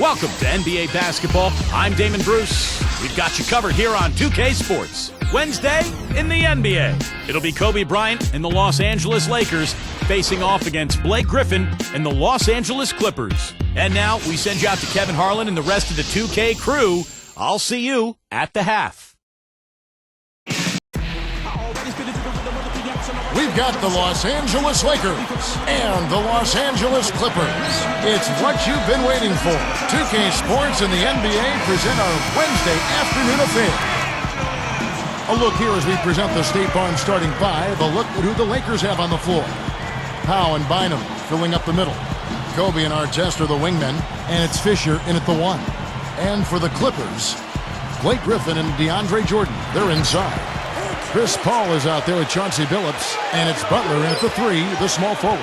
Welcome to NBA Basketball. I'm Damon Bruce. We've got you covered here on 2K Sports. Wednesday in the NBA. It'll be Kobe Bryant and the Los Angeles Lakers facing off against Blake Griffin and the Los Angeles Clippers. And now we send you out to Kevin Harlan and the rest of the 2K crew. I'll see you at the half. We've got the Los Angeles Lakers and the Los Angeles Clippers. It's what you've been waiting for. 2K Sports and the NBA present our Wednesday afternoon affair. A look here as we present the State Farm starting five. A look at who the Lakers have on the floor. Howe and Bynum filling up the middle. Kobe and Artest are the wingmen, and it's Fisher in at the one. And for the Clippers, Blake Griffin and DeAndre Jordan, they're inside. Chris Paul is out there with Chauncey Billups, and it's Butler in at the three, the small forward.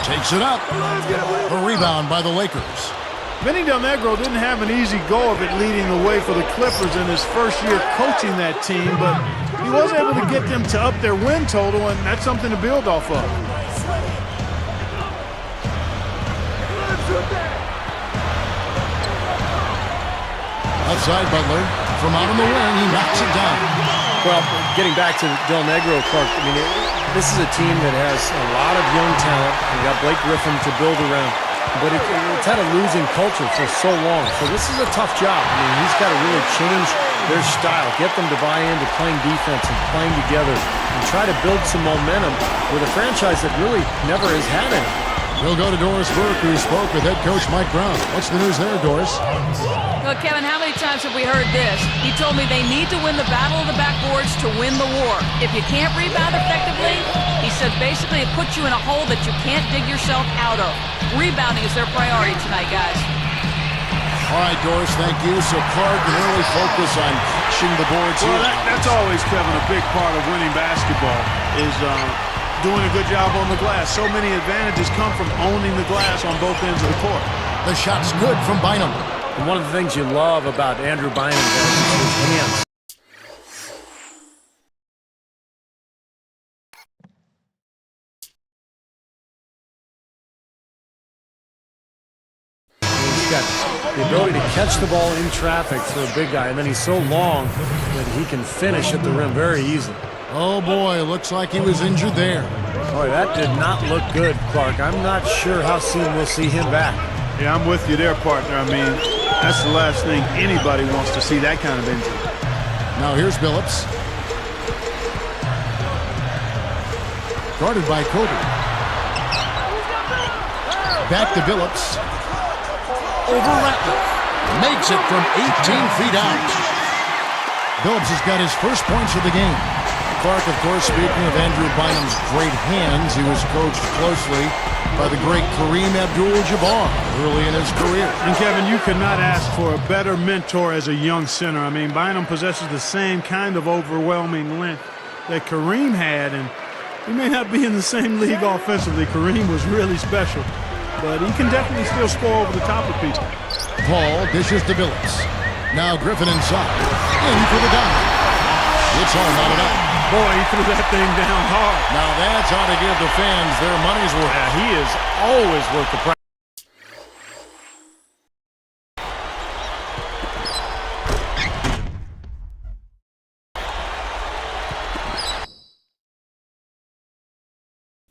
Takes it up. A rebound by the Lakers. Vinny Del Negro didn't have an easy go of it leading the way for the Clippers in his first year coaching that team, but he was able to get them to up their win total, and that's something to build off of. Outside Butler, from out on the wing, he knocks it down. Well, getting back to Del Negro, Clark, I mean, this is a team that has a lot of young talent. We got Blake Griffin to build around, but it's had a losing culture for so long. So this is a tough job. I mean, he's got to really change their style, get them to buy into playing defense and playing together, and try to build some momentum with a franchise that really never has had it. We'll go to Doris Burke, who spoke with head coach Mike Brown. What's the news there, Doris? Well, Kevin, how many times have we heard this? He told me they need to win the battle of the backboards to win the war. If you can't rebound effectively, he said basically it puts you in a hole that you can't dig yourself out of. Rebounding is their priority tonight, guys. All right, Doris, thank you. So Clark can really focus on catching the boards Well, here. that's always, Kevin, a big part of winning basketball is doing a good job on the glass. So many advantages come from owning the glass on both ends of the court. The shot's good from Bynum. And one of the things you love about Andrew Bynum is his hands. He's got the ability to catch the ball in traffic for a big guy, and then he's so long that he can finish at the rim very easily. Oh, boy, looks like he was injured there. Boy, that did not look good, Clark. I'm not sure how soon we'll see him back. Yeah, I'm with you there, partner. I mean, that's the last thing anybody wants to see, that kind of injury. Now here's Billups. Guarded by Kobe. Back to Billups. Over Ratliff. Makes it from 18 feet out. Billups has got his first points of the game. Clark, of course, speaking of Andrew Bynum's great hands, he was coached closely by the great Kareem Abdul-Jabbar early in his career. And, Kevin, you could not ask for a better mentor as a young center. I mean, Bynum possesses the same kind of overwhelming length that Kareem had, and he may not be in the same league offensively. Kareem was really special, but he can definitely still score over the top of people. Paul dishes to Billups. Now Griffin inside. In for the dive. It's all knotted up. Boy, he threw that thing down hard. Now that's how to give the fans their money's worth. Yeah, he is always worth the price.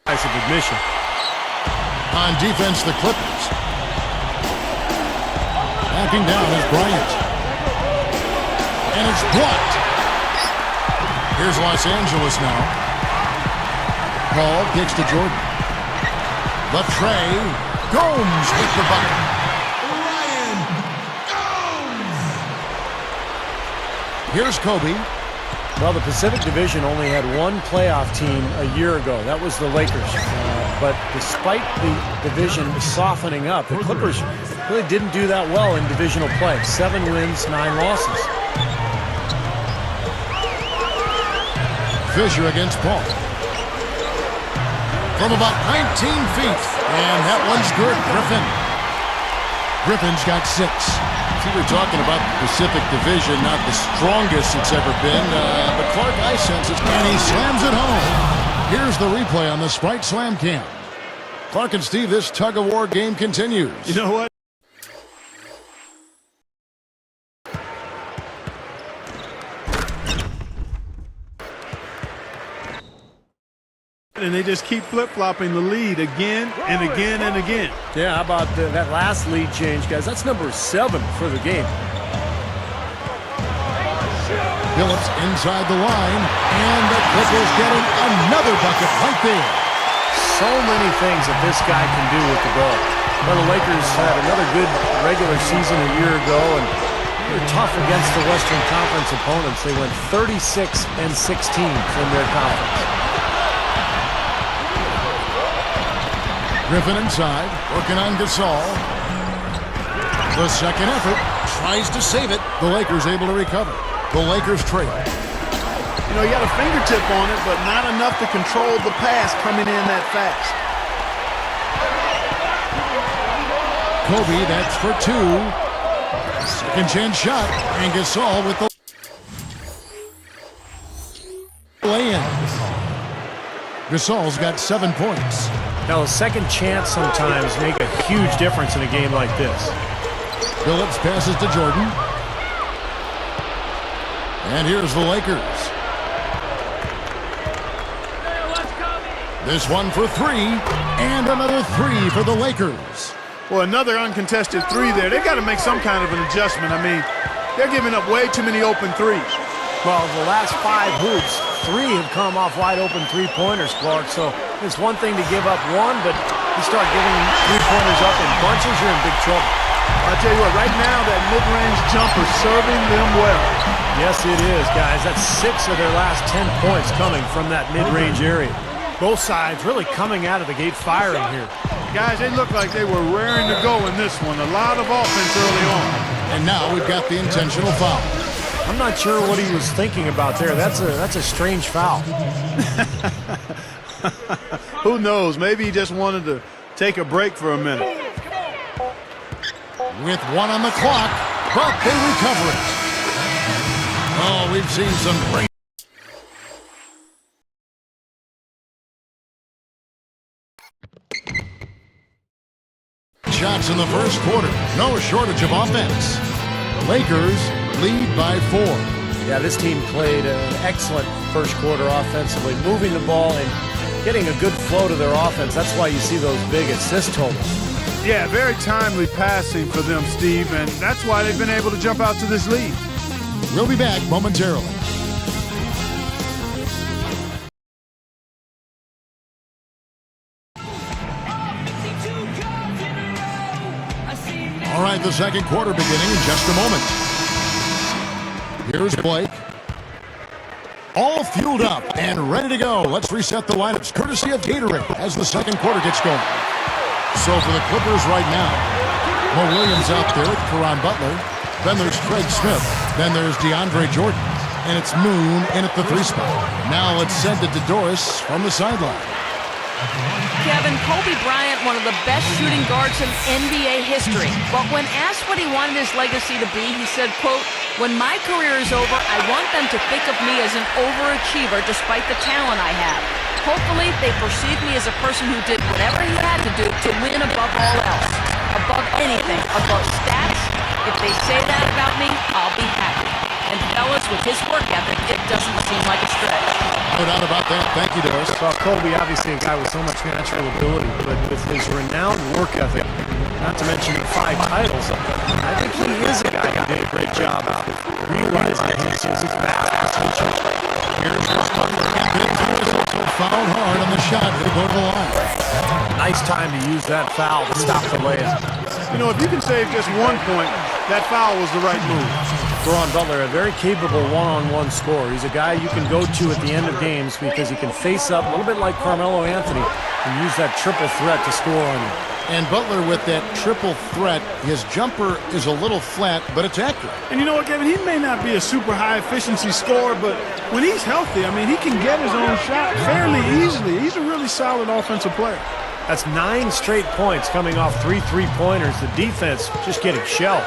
Of admission. On defense, the Clippers. Backing down is Bryant. And it's blocked. Here's Los Angeles now. Paul kicks to Jordan. The tray. Gomes with the bucket. Ryan Gomes. Here's Kobe. Well, the Pacific Division only had one playoff team a year ago. That was the Lakers. But despite the division softening up, the Clippers really didn't do that well in divisional play. 7 wins, 9 losses. Fisher against Paul. From about 19 feet. And that one's good. Griffin. Griffin's got 6. See, we're talking about the Pacific Division, not the strongest it's ever been. But Clark, I sense it. And he slams it home. Here's the replay on the Sprite Slam Cam. Clark and Steve, this tug-of-war game continues. You know what? And they just keep flip-flopping the lead again and again and again. Yeah, how about that last lead change, guys? That's number 7 for the game. Phillips inside the line, and the Clippers getting another bucket right there. So many things that this guy can do with the ball. Well, the Lakers had another good regular season a year ago, and they're tough against the Western Conference opponents. They went 36-16 from their conference. Griffin inside, working on Gasol. The second effort, tries to save it. The Lakers able to recover. The Lakers trail. You know, he got a fingertip on it, but not enough to control the pass coming in that fast. Kobe, that's for 2. Second chance shot, and Gasol with the lay-in. Gasol's got 7 points. Now, a second chance sometimes make a huge difference in a game like this. Phillips passes to Jordan. And here's the Lakers. This one for 3, and another 3 for the Lakers. Well, another uncontested 3 there. They've got to make some kind of an adjustment. I mean, they're giving up way too many open 3s. Well, the last 5 hoops, 3 have come off wide-open three-pointers, Clark. So it's one thing to give up 1, but you start giving three-pointers up in bunches, you're in big trouble. I'll tell you what, right now, that mid-range jumper serving them well. Yes, it is, guys. That's 6 of their last 10 points coming from that mid-range area. Both sides really coming out of the gate firing here. Guys, they look like they were raring to go in this one. A lot of offense early on. And now we've got the intentional foul. I'm not sure what he was thinking about there. That's a strange foul. Who knows? Maybe he just wanted to take a break for a minute. With 1 on the clock, but they recover it. Oh, we've seen some great shots in the first quarter. No shortage of offense. Lakers lead by 4. Yeah, this team played an excellent first quarter offensively, moving the ball and getting a good flow to their offense. That's why you see those big assist totals. Yeah, very timely passing for them, Steve, and that's why they've been able to jump out to this lead. We'll be back momentarily. All right, the second quarter beginning in just a moment. Here's Blake. All fueled up and ready to go. Let's reset the lineups courtesy of Gatorade as the second quarter gets going. So for the Clippers right now, Mo Williams out there with Caron Butler. Then there's Craig Smith. Then there's DeAndre Jordan. And it's Moon in at the 3 spot. Now let's send it to Doris from the sideline. Kevin, Kobe Bryant, one of the best shooting guards in NBA history. But when asked what he wanted his legacy to be, he said, quote, "When my career is over, I want them to think of me as an overachiever despite the talent I have. Hopefully, they perceive me as a person who did whatever he had to do to win above all else. Above anything, above stats. If they say that about me, I'll be happy." And fellas, with his work ethic, it doesn't seem like a stretch. No doubt about that. Thank you, Doris. Well, Kobe, obviously a guy with so much natural ability, but with his renowned work ethic, not to mention the 5 titles, I think he is a guy who did a great job of realizing his potential. Here's his Fouled hard on the shot. He'll go to the line. nice time to use that foul to stop the layup. You know, if you can save just 1 point, that foul was the right move. Caron Butler, a very capable one-on-one scorer. He's a guy you can go to at the end of games because he can face up a little bit like Carmelo Anthony and use that triple threat to score on you. And Butler with that triple threat, his jumper is a little flat, but it's accurate. And you know what, Kevin? He may not be a super high-efficiency scorer, but when he's healthy, I mean, he can get his own shot fairly easily. He's a really solid offensive player. That's 9 straight points coming off 3 3-pointers. The defense just getting shelled.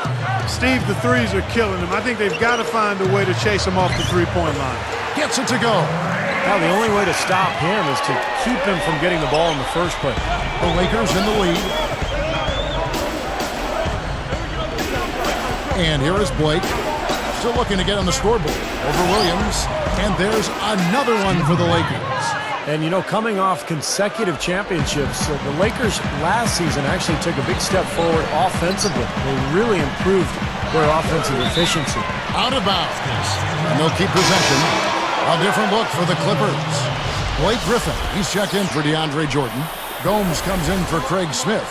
Steve, the threes are killing him. I think they've got to find a way to chase him off the three-point line. Gets it to go. Now, the only way to stop him is to keep him from getting the ball in the first place. The Lakers in the lead. And here is Blake. Still looking to get on the scoreboard over Williams. And there's another one for the Lakers. And, you know, coming off consecutive championships, the Lakers last season actually took a big step forward offensively. They really improved their offensive efficiency. Out of bounds. And they'll keep possession. A different look for the Clippers. Blake Griffin, he's checked in for DeAndre Jordan. Gomes comes in for Craig Smith.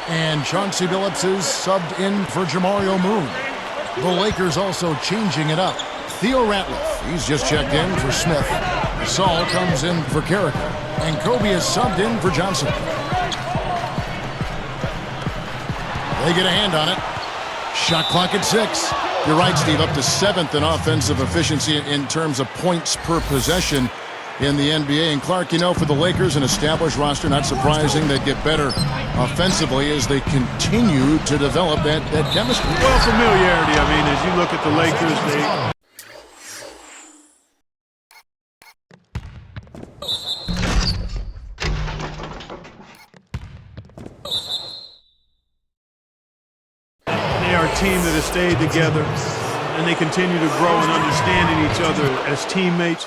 And Chauncey Billups is subbed in for Jamario Moon. The Lakers also changing it up. Theo Ratliff, he's just checked in for Smith. Saul comes in for Carricker. And Kobe is subbed in for Johnson. They get a hand on it. Shot clock at 6. You're right, Steve, up to 7th in offensive efficiency in terms of points per possession in the NBA. And Clark, you know, for the Lakers, an established roster, not surprising they'd get better offensively as they continue to develop that chemistry. Well, familiarity. I mean, as you look at the Lakers, they are a team that has stayed together, and they continue to grow and understanding each other as teammates.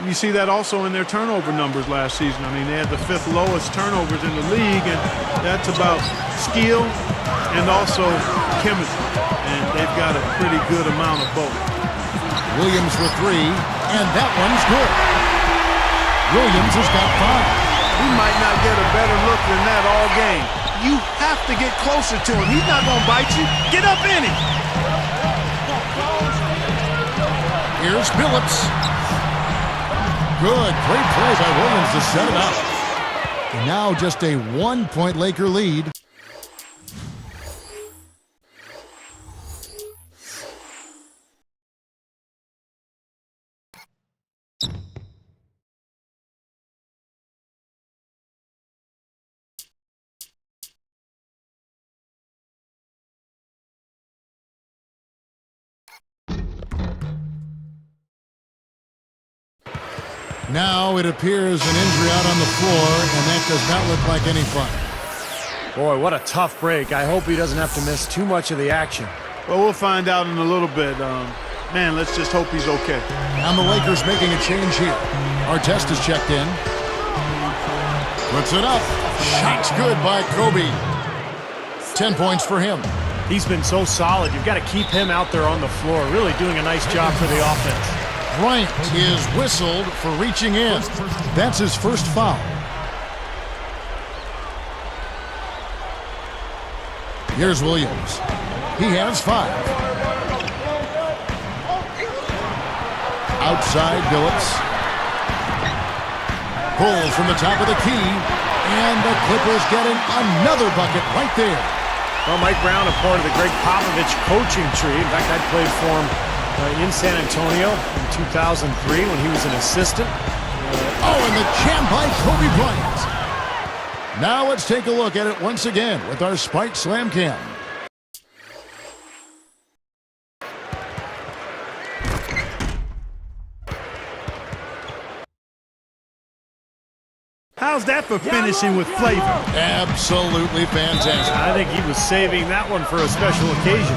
You see that also in their turnover numbers last season. I mean, they had the 5th lowest turnovers in the league, and that's about skill and also chemistry. And they've got a pretty good amount of both. Williams for 3, and that one's good. Williams has got 5. He might not get a better look than that all game. You have to get closer to him. He's not going to bite you. Get up in him. Here's Billups. Good, great play by Williams to set it up. And now just a 1-point Laker lead. Now it appears an injury out on the floor, and that does not look like any fun. Boy, what a tough break. I hope he doesn't have to miss too much of the action. Well, we'll find out in a little bit. Man, let's just hope he's okay. And the Lakers making a change here. Artest is checked in. Puts it up. Shot's good by Kobe. 10 points for him. He's been so solid. You've got to keep him out there on the floor, really doing a nice job for the offense. Bryant is whistled for reaching in. That's his first foul. Here's Williams. He has 5. Outside Billups. Pulls from the top of the key. And the Clippers getting another bucket right there. Well, Mike Brown, a part of the Greg Popovich coaching tree. In fact, I played for him in San Antonio in 2003 when he was an assistant. And the jam by Kobe Bryant. Now let's take a look at it once again with our Spike Slam Cam. How's that for finishing with flavor? Absolutely fantastic. I think he was saving that one for a special occasion.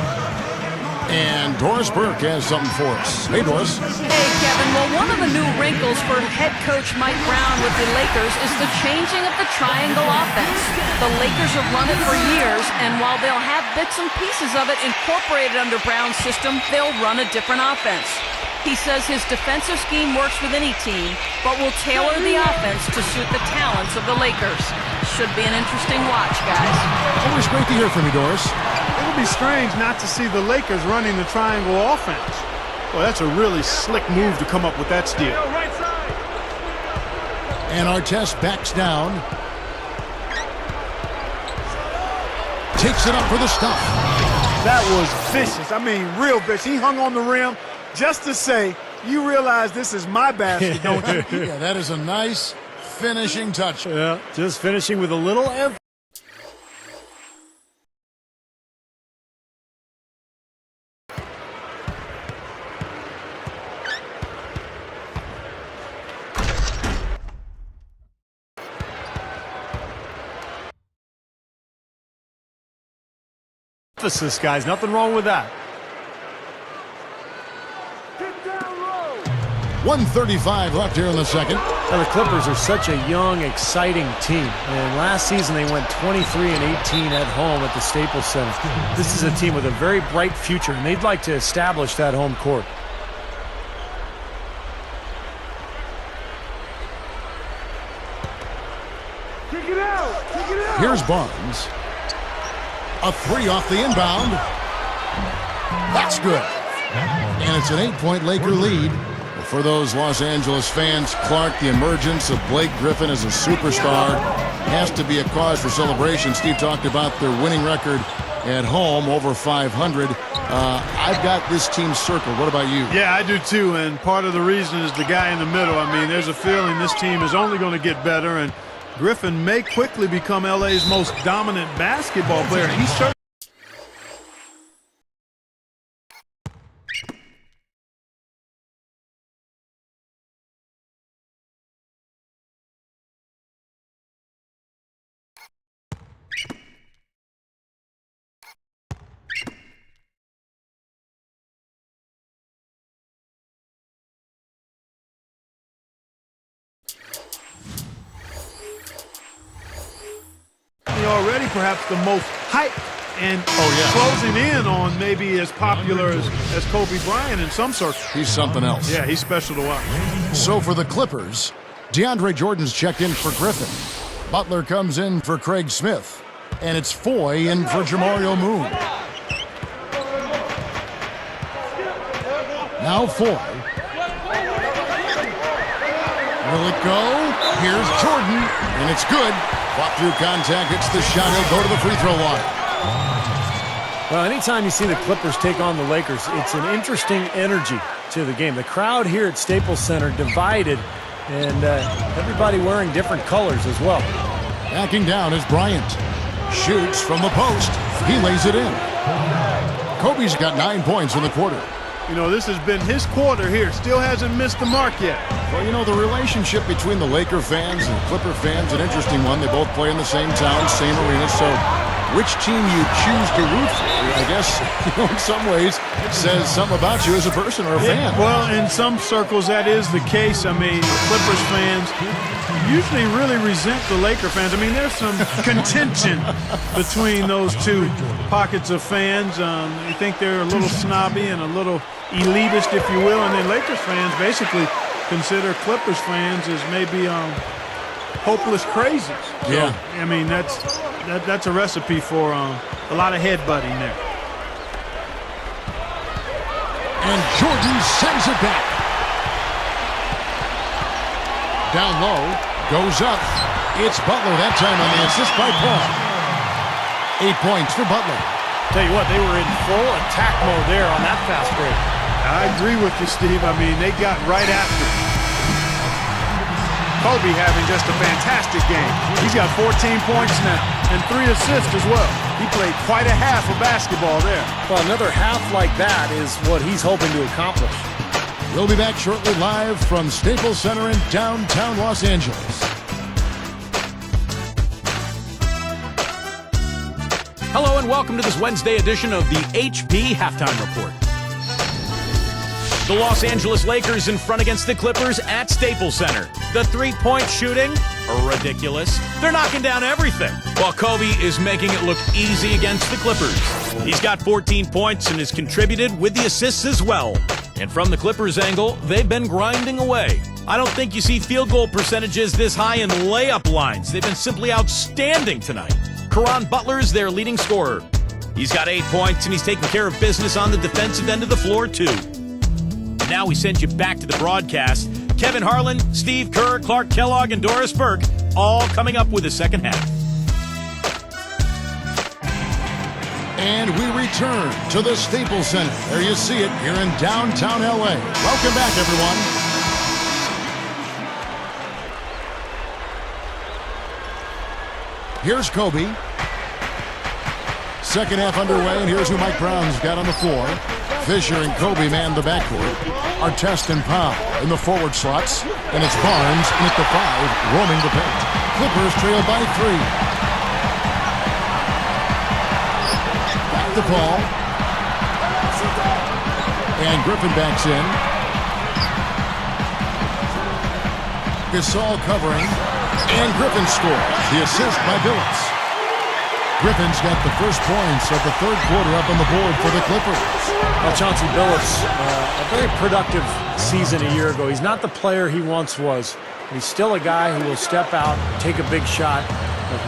And Doris Burke has something for us. Hey, Doris. Hey, Kevin. Well, one of the new wrinkles for head coach Mike Brown with the Lakers is the changing of the triangle offense. The Lakers have run it for years, and while they'll have bits and pieces of it incorporated under Brown's system, they'll run a different offense. He says his defensive scheme works with any team, but will tailor the offense to suit the talents of the Lakers. Should be an interesting watch, guys. Always great to hear from you, Doris. It would be strange not to see the Lakers running the triangle offense. Well, that's a really slick move to come up with that steal. And Artest backs down. Takes it up for the stuff. That was vicious. I mean, real vicious. He hung on the rim just to say, you realize this is my basket, don't you? Yeah, that is a nice finishing touch. Yeah, just finishing with a little emphasis. Emphasis, guys. Nothing wrong with that. 1:35 left here in the second. Now, the Clippers are such a young, exciting team. And last season, they went 23-18 at home at the Staples Center. This is a team with a very bright future, and they'd like to establish that home court. Here's Barnes. A three off the inbound. That's good. And it's an 8-point Laker lead. For those Los Angeles fans, Clark, the emergence of Blake Griffin as a superstar has to be a cause for celebration. Steve talked about their winning record at home, over 500. I've got this team circled. What about you? Yeah, I do too, and part of the reason is the guy in the middle. I mean, there's a feeling this team is only going to get better, and Griffin may quickly become LA's most dominant basketball player. He's certainly already perhaps the most hyped and closing in on maybe as popular as Kobe Bryant in some circles. He's something else. Yeah, he's special to watch. So for the Clippers, DeAndre Jordan's checked in for Griffin. Butler comes in for Craig Smith. And it's Foy in for Jamario Moon. Now Foy. Will it go? Here's Jordan, and it's good. Fought through contact, hits the shot, he'll go to the free throw line. Well, anytime you see the Clippers take on the Lakers, it's an interesting energy to the game. The crowd here at Staples Center divided, and everybody wearing different colors as well. Backing down is Bryant. Shoots from the post. He lays it in. Kobe's got 9 points in the quarter. You know, this has been his quarter here. Still hasn't missed the mark yet. Well, you know, the relationship between the Laker fans and Clipper fans, an interesting one. They both play in the same town, same arena. So which team you choose to root for, I guess, you know, in some ways, says something about you as a person or a fan. Well, in some circles, that is the case. I mean, Clippers fans usually really resent the Laker fans. I mean, there's some contention between those two pockets of fans. You think they're a little snobby and a little elitist, if you will, and then Lakers fans basically consider Clippers fans as maybe hopeless crazies. So, yeah. I mean, that's a recipe for a lot of headbutting there. And Jordan sends it back. Down low, goes up. It's Butler that time on the assist by Paul. 8 points for Butler. Tell you what, they were in full attack mode there on that fast break. I agree with you, Steve. I mean, they got right after it. Kobe having just a fantastic game. He's got 14 points now and 3 assists as well. He played quite a half of basketball there. Well, another half like that is what he's hoping to accomplish. We'll be back shortly live from Staples Center in downtown Los Angeles. Hello and welcome to this Wednesday edition of the HP Halftime Report. The Los Angeles Lakers in front against the Clippers at Staples Center. The three-point shooting, ridiculous. They're knocking down everything, while Kobe is making it look easy against the Clippers. He's got 14 points and has contributed with the assists as well. And from the Clippers' angle, they've been grinding away. I don't think you see field goal percentages this high in layup lines. They've been simply outstanding tonight. Caron Butler's their leading scorer. He's got 8 points, and he's taking care of business on the defensive end of the floor, too. Now we send you back to the broadcast. Kevin Harlan, Steve Kerr, Clark Kellogg, and Doris Burke all coming up with the second half. And we return to the Staples Center. There you see it here in downtown LA. Welcome back, everyone. Here's Kobe. Second half underway, and here's who Mike Brown's got on the floor. Fisher and Kobe man the backcourt. Artest and Powell in the forward slots. And it's Barnes in at the 5, roaming the paint. Clippers trail by 3. the call. And Griffin backs in. Gasol covering. And Griffin scores. The assist by Billups. Griffin's got the first points of the third quarter up on the board for the Clippers. Well, Chauncey Billups, a very productive season a year ago. He's not the player he once was. He's still a guy who will step out, take a big shot,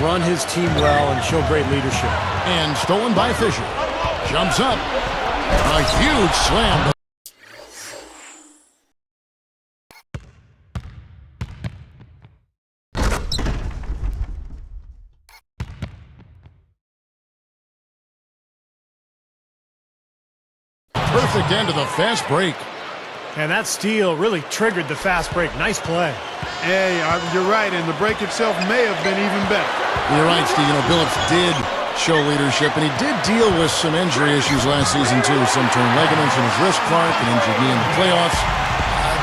run his team well, and show great leadership. And stolen by Fisher. Jumps up. A huge slam. Perfect end of the fast break. And that steal really triggered the fast break. Nice play. Hey, you're right, and the break itself may have been even better. You're right, Steve. You know, Billups did show leadership, and he did deal with some injury issues last season, too. Some torn ligaments in his wrist, Clark, and injured knee in the playoffs.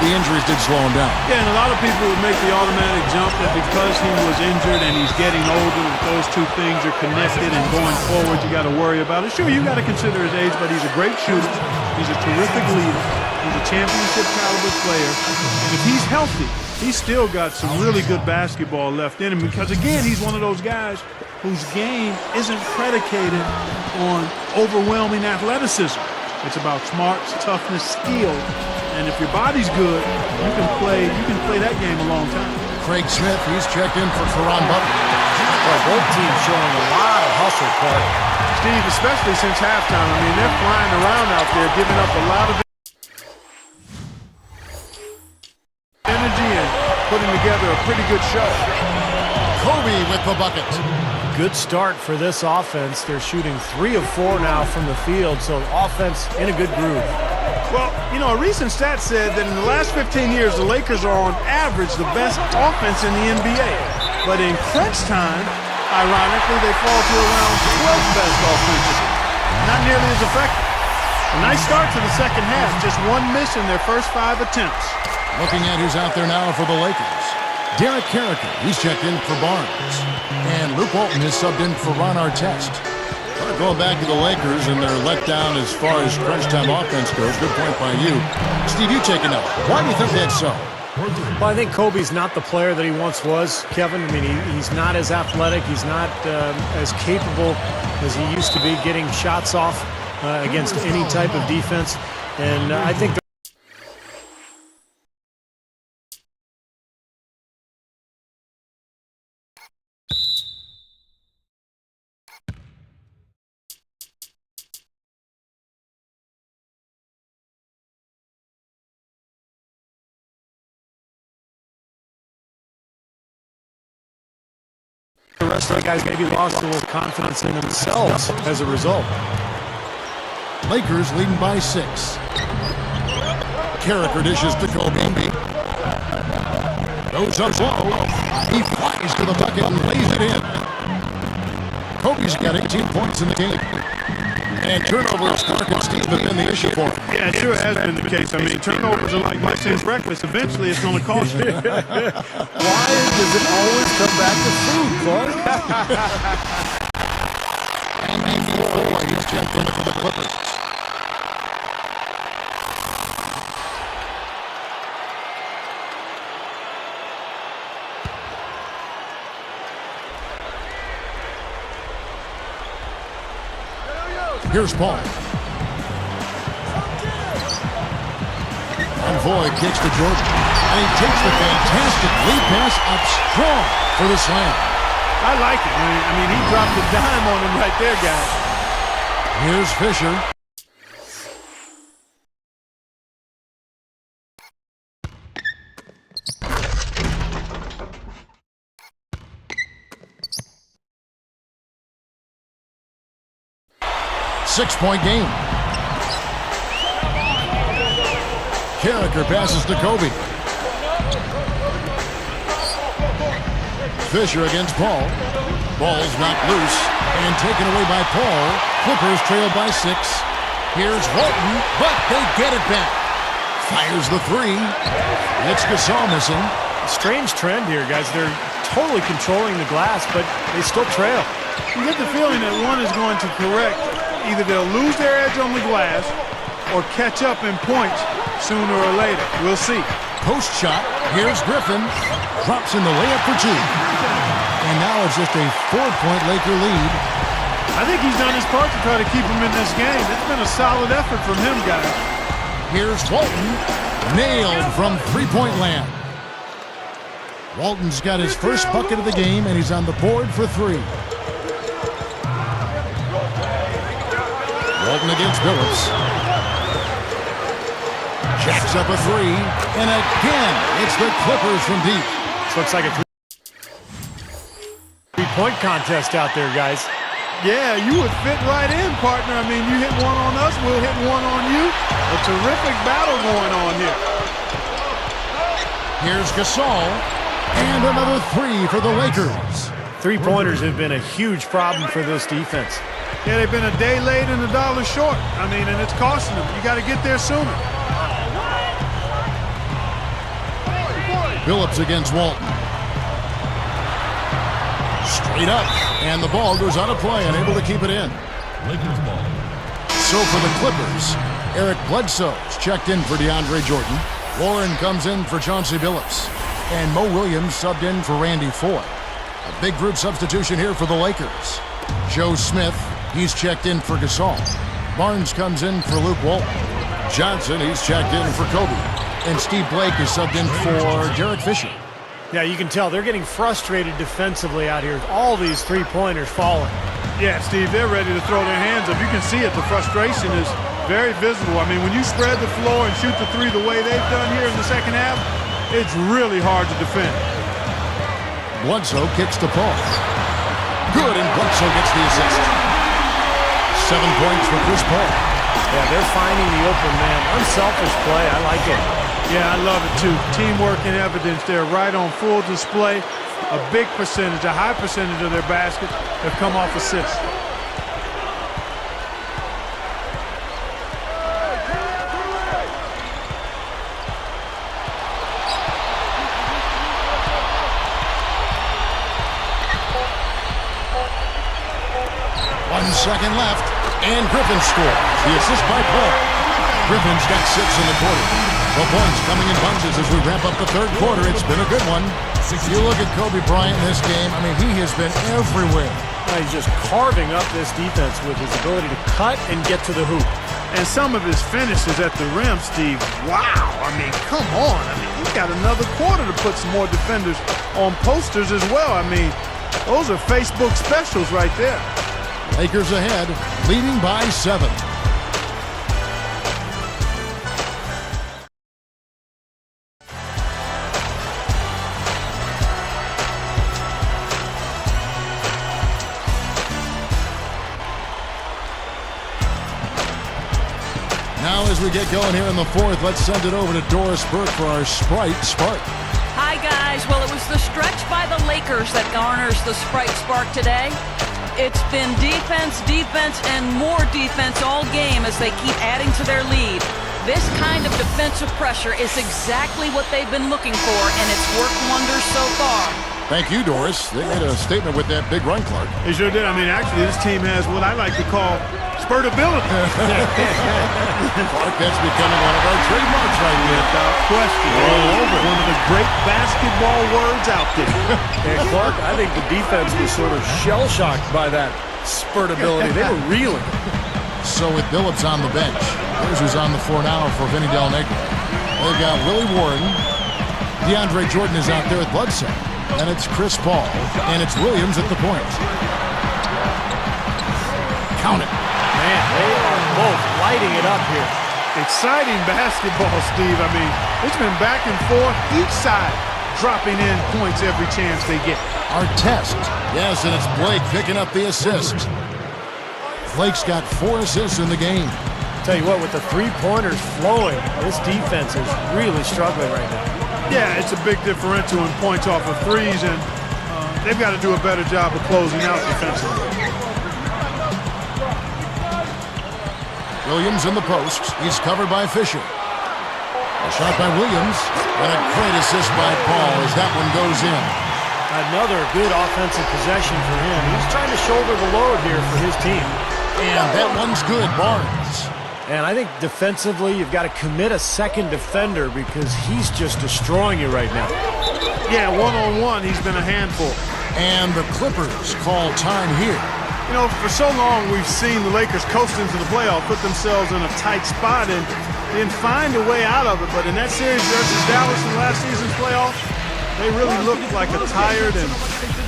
The injuries did slow him down. Yeah, and a lot of people would make the automatic jump that because he was injured and he's getting older, that those two things are connected, and going forward, you got to worry about it. Sure, you got to consider his age, but he's a great shooter. He's a terrific leader. He's a championship caliber player. And if he's healthy, he's still got some really good basketball left in him because, again, he's one of those guys whose game isn't predicated on overwhelming athleticism. It's about smarts, toughness, skill. And if your body's good, you can play that game a long time. Craig Smith, he's checked in for Caron Butler. Well, both teams showing a lot of hustle, Clark. Steve, especially since halftime, I mean, they're flying around out there, giving up a lot of energy and putting together a pretty good show. Kobe with the bucket. Good start for this offense. They're shooting 3 of 4 now from the field, so offense in a good groove. Well, you know, a recent stat said that in the last 15 years, the Lakers are on average the best offense in the NBA. But in crunch time, ironically, they fall to around 12th best offensively. Not nearly as effective. A nice start to the second half, just one miss in their first 5 attempts. Looking at who's out there now for the Lakers. Derek Carricker, he's checked in for Barnes. And Luke Walton has subbed in for Ron Artest. Going back to the Lakers and their letdown as far as crunch time offense goes. Good point by you. Steve, you take it up. Why do you think that's so? Well, I think Kobe's not the player that he once was, Kevin. I mean, he's not as athletic. He's not as capable as he used to be getting shots off against any type of defense. And I think the rest of the guys maybe lost a little confidence in themselves as a result. Lakers leading by 6. Carricker dishes to Kobe. Goes up slow. He flies to the bucket and lays it in. Kobe's got 18 points in the game. And turnovers, Clark and Steve, have been the issue for him. Yeah, it sure has been the case. I mean, turnovers are like Lifesaver breakfast. Eventually, it's going to cost you. Why does it always come back to food, Clark? And Boyd is checked in for the Clippers. Here's Paul. And Boyd kicks to Jordan. And he takes the fantastic lead pass up strong for the slam. I like it. I mean, he dropped a dime on him right there, guys. Here's Fisher. Six-point game. Carricker passes to Kobe. Fisher against Paul. Ball's knocked loose and taken away by Paul. Clippers trail by 6. Here's Walton, but they get it back. Fires the 3. It's Gasol missing. Strange trend here, guys. They're totally controlling the glass, but they still trail. You get the feeling that one is going to correct either they'll lose their edge on the glass or catch up in points sooner or later. We'll see. Post shot. Here's Griffin. Drops in the layup for 2. And now it's just a 4-point Laker lead. I think he's done his part to try to keep him in this game. It's been a solid effort from him, guys. Here's Walton. Nailed from three-point land. Walton's got his first bucket of the game, and he's on the board for 3. Walton against Billups. Jacks up a 3, and again, it's the Clippers from deep. This looks like a three-point contest out there, guys. Yeah, you would fit right in, partner. I mean, you hit one on us, we'll hit one on you. A terrific battle going on here. Here's Gasol, and another 3 for the Lakers. Three-pointers have been a huge problem for this defense. Yeah, they've been a day late and $1 short. I mean, and it's costing them. You got to get there sooner. Billups against Walton. Straight up, and the ball goes out of play, unable to keep it in. So for the Clippers, Eric Bledsoe's checked in for DeAndre Jordan. Warren comes in for Chauncey Billups. And Mo Williams subbed in for Randy Foye. A big group substitution here for the Lakers. Joe Smith, he's checked in for Gasol. Barnes comes in for Luke Walton. Johnson, he's checked in for Kobe. And Steve Blake is subbed in for Derek Fisher. Yeah, you can tell they're getting frustrated defensively out here. All these three-pointers falling. Yeah, Steve, they're ready to throw their hands up. You can see it. The frustration is very visible. I mean, when you spread the floor and shoot the 3 the way they've done here in the second half, it's really hard to defend. Bledsoe kicks to Paul. Good, and Bledsoe gets the assist. 7 points for Chris Paul. Yeah, they're finding the open man. Unselfish play. I like it. Yeah, I love it too. Teamwork in evidence there, right on full display. A big percentage, a high percentage of their baskets have come off assists. Second left, and Griffin scores. The assist by Paul. Griffin's got 6 in the quarter. The points coming in bunches as we wrap up the third quarter. It's been a good one. You look at Kobe Bryant in this game, I mean, he has been everywhere. He's just carving up this defense with his ability to cut and get to the hoop. And some of his finishes at the rim, Steve, wow. I mean, come on. I mean, he's got another quarter to put some more defenders on posters as well. I mean, those are Facebook specials right there. Lakers ahead, leading by 7. Now as we get going here in the fourth, let's send it over to Doris Burke for our Sprite Spark. Hi, guys. Well, it was the stretch by the Lakers that garners the Sprite Spark today. It's been defense, defense, and more defense all game as they keep adding to their lead. This kind of defensive pressure is exactly what they've been looking for, and it's worked wonders so far. Thank you, Doris. They made a statement with that big run, Clark. They sure did. I mean, actually, this team has what I like to call spurtability. Clark, that's becoming one of our trademarks right here. Without question. All over. One of the great basketball words out there. And Clark, I think the defense was sort of shell-shocked by that spurtability. They were reeling. So with Billups on the bench, here's who's on the floor now for Vinny Del Negro. They've got Willie Warren. DeAndre Jordan is out there at Bledsoe. And it's Chris Paul. And it's Williams at the point. Count it. Man, they are both lighting it up here. Exciting basketball, Steve. I mean, it's been back and forth. Each side dropping in points every chance they get. Artest. Yes, and it's Blake picking up the assist. Blake's got 4 assists in the game. Tell you what, with the three-pointers flowing, this defense is really struggling right now. Yeah, it's a big differential in points off of threes, and they've got to do a better job of closing out defensively. Williams in the post. He's covered by Fisher. A shot by Williams, and a great assist by Paul as that one goes in. Another good offensive possession for him. He's trying to shoulder the load here for his team. And that one's good, Barnes. And I think defensively, you've got to commit a second defender because he's just destroying you right now. Yeah, one-on-one, he's been a handful. And the Clippers call time here. You know, for so long we've seen the Lakers coast into the playoff, put themselves in a tight spot, and then find a way out of it. But in that series versus Dallas in last season's playoff, they really looked like a tired and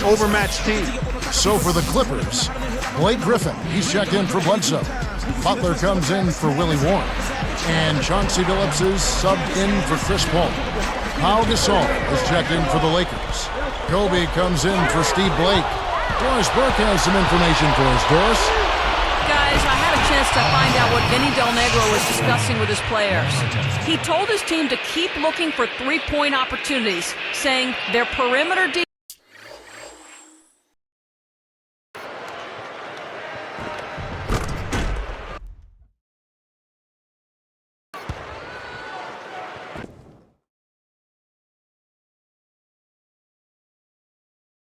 overmatched team. So for the Clippers, Blake Griffin, he's checked in for Bledsoe. Butler comes in for Willie Warren. And Chauncey Billups is subbed in for Chris Paul. Pau Gasol is checked in for the Lakers. Kobe comes in for Steve Blake. Doris Burke has some information for us. Doris? Guys, I had a chance to find out what Vinny Del Negro was discussing with his players. He told his team to keep looking for three-point opportunities, saying their perimeter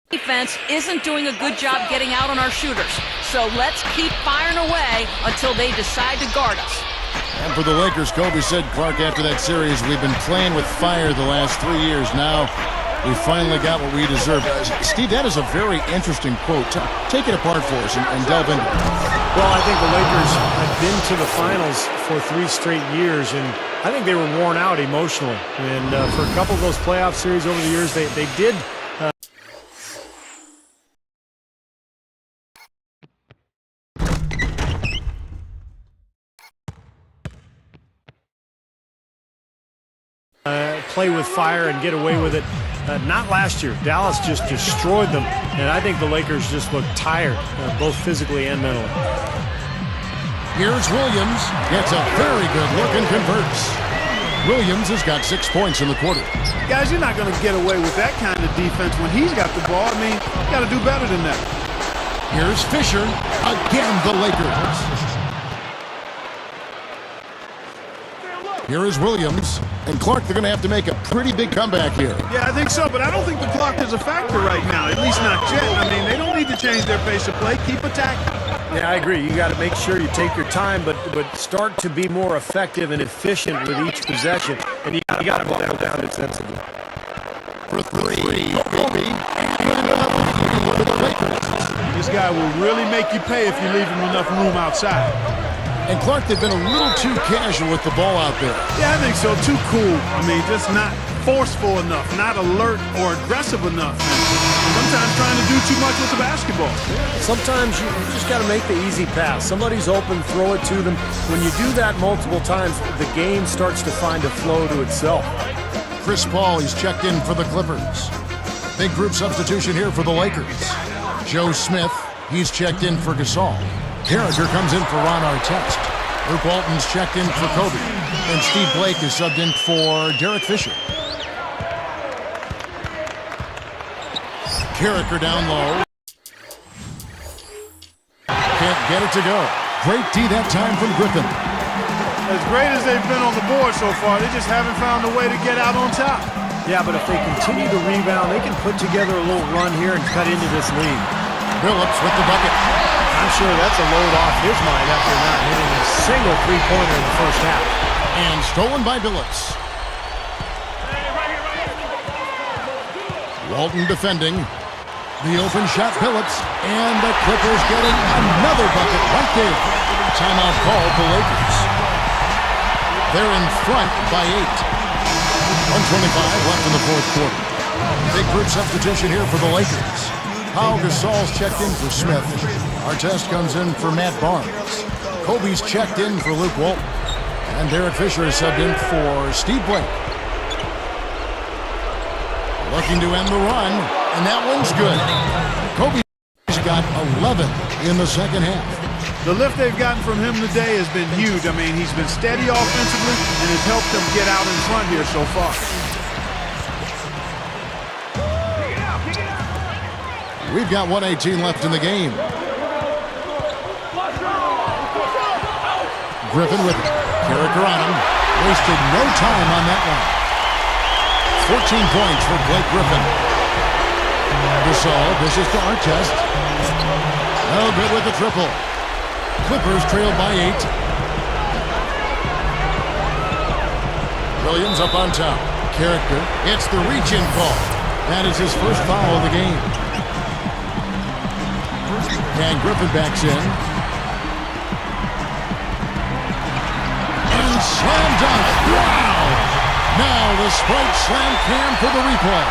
defense isn't doing a good job getting out on our shooters. So let's keep firing away until they decide to guard us. And for the Lakers, Kobe said, Clark, after that series, we've been playing with fire the last 3 years. Now we finally got what we deserve. Steve, that is a very interesting quote. Take it apart for us and delve into it. Well, I think the Lakers have been to the finals for 3 straight years, and I think they were worn out emotionally. And for a couple of those playoff series over the years, they did play with fire and get away with it. Not last year. Dallas just destroyed them, and I think the Lakers just look tired, both physically and mentally. Here's Williams. Gets a very good look and converts. Williams has got 6 points in the quarter. Guys, you're not going to get away with that kind of defense when he's got the ball. I mean, you got to do better than that. Here's Fisher. Again, the Lakers. Here is Williams. And Clark, they're going to have to make a pretty big comeback here. Yeah, I think so, but I don't think the clock is a factor right now, at least not yet. I mean, they don't need to change their pace of play. Keep attacking. Yeah, I agree. You got to make sure you take your time, but start to be more effective and efficient with each possession. And you got to buckle down defensively. For three, Kobe. And another three for the Lakers. This guy will really make you pay if you leave him enough room outside. And Clark, they've been a little too casual with the ball out there. Yeah, I think so. Too cool. I mean, just not forceful enough, not alert or aggressive enough. And sometimes trying to do too much with the basketball. Sometimes you just got to make the easy pass. Somebody's open, throw it to them. When you do that multiple times, the game starts to find a flow to itself. Chris Paul, he's checked in for the Clippers. Big group substitution here for the Lakers. Joe Smith, he's checked in for Gasol. Carragher comes in for Ron Artest. Luke Walton's checked in for Kobe. And Steve Blake is subbed in for Derek Fisher. Carragher down low. Can't get it to go. Great D that time from Griffin. As great as they've been on the board so far, they just haven't found a way to get out on top. Yeah, but if they continue to rebound, they can put together a little run here and cut into this lead. Billups with the bucket. I'm sure that's a load off his mind after not hitting a single three-pointer in the first half. And stolen by Billups. Walton defending. The open shot, Billups. And the Clippers getting another bucket right there. Timeout called the Lakers. They're in front by 8. 1:25 left in the fourth quarter. Big group substitution here for the Lakers. Pau Gasol's checked in for Smith. Artest comes in for Matt Barnes. Kobe's checked in for Luke Walton. And Derek Fisher is subbed in for Steve Blake. Looking to end the run, and that one's good. Kobe's got 11 in the second half. The lift they've gotten from him today has been huge. I mean, he's been steady offensively and has helped them get out in front here so far. We've got 1:18 left in the game. Griffin with it. Carragher on him. Wasted no time on that one. 14 points for Blake Griffin. Gasol, this is to Artest. No good with the triple. Clippers trail by 8. Williams up on top. Character. It's the reach-in call. That is his first foul of the game. And Griffin backs in. And slam dunk. Wow! Now the Sprite slam cam for the replay.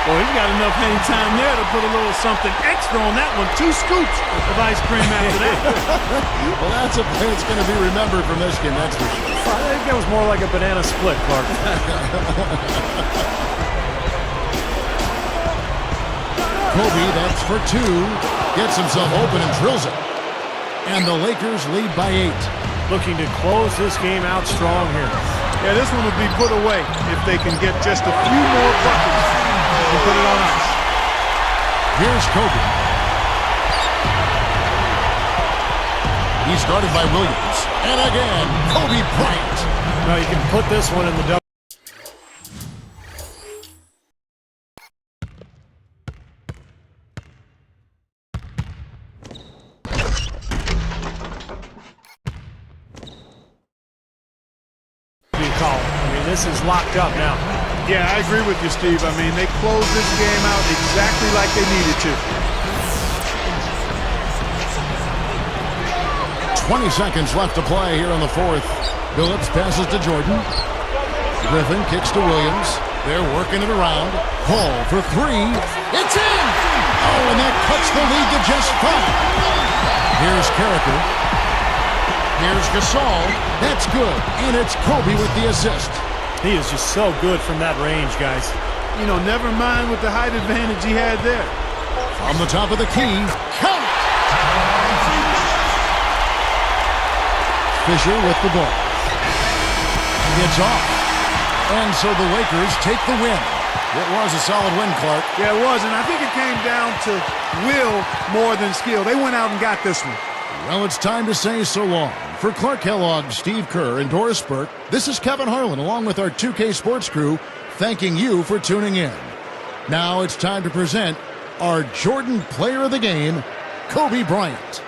Well, he's got enough hang time there to put a little something extra on that one. 2 scoops of ice cream after that. Well, that's a play that's going to be remembered from this game, that's for sure. I think that was more like a banana split, Clark. Kobe, that's for 2. Gets himself open and drills it. And the Lakers lead by 8. Looking to close this game out strong here. Yeah, this one will be put away if they can get just a few more buckets and put it on ice. Here's Kobe. He's guarded by Williams. And again, Kobe Bryant. Now you can put this one in the double. Call. I mean, this is locked up now. Yeah, I agree with you, Steve. I mean, they closed this game out exactly like they needed to. 20 seconds left to play here in the 4th. Phillips passes to Jordan. Griffin kicks to Williams. They're working it around. Hall for 3. It's in! Oh, and that cuts the lead to just 5. Here's Carricker. Here's Gasol. That's good. And it's Kobe with the assist. He is just so good from that range, guys. You know, never mind with the height advantage he had there. From the top of the key. Count it! Fisher with the ball. It's off. And so the Lakers take the win. It was a solid win, Clark. Yeah, it was, and I think it came down to will more than skill. They went out and got this one. Well, it's time to say so long. For Clark Kellogg, Steve Kerr, and Doris Burke, this is Kevin Harlan along with our 2K Sports crew thanking you for tuning in. Now it's time to present our Jordan Player of the Game, Kobe Bryant.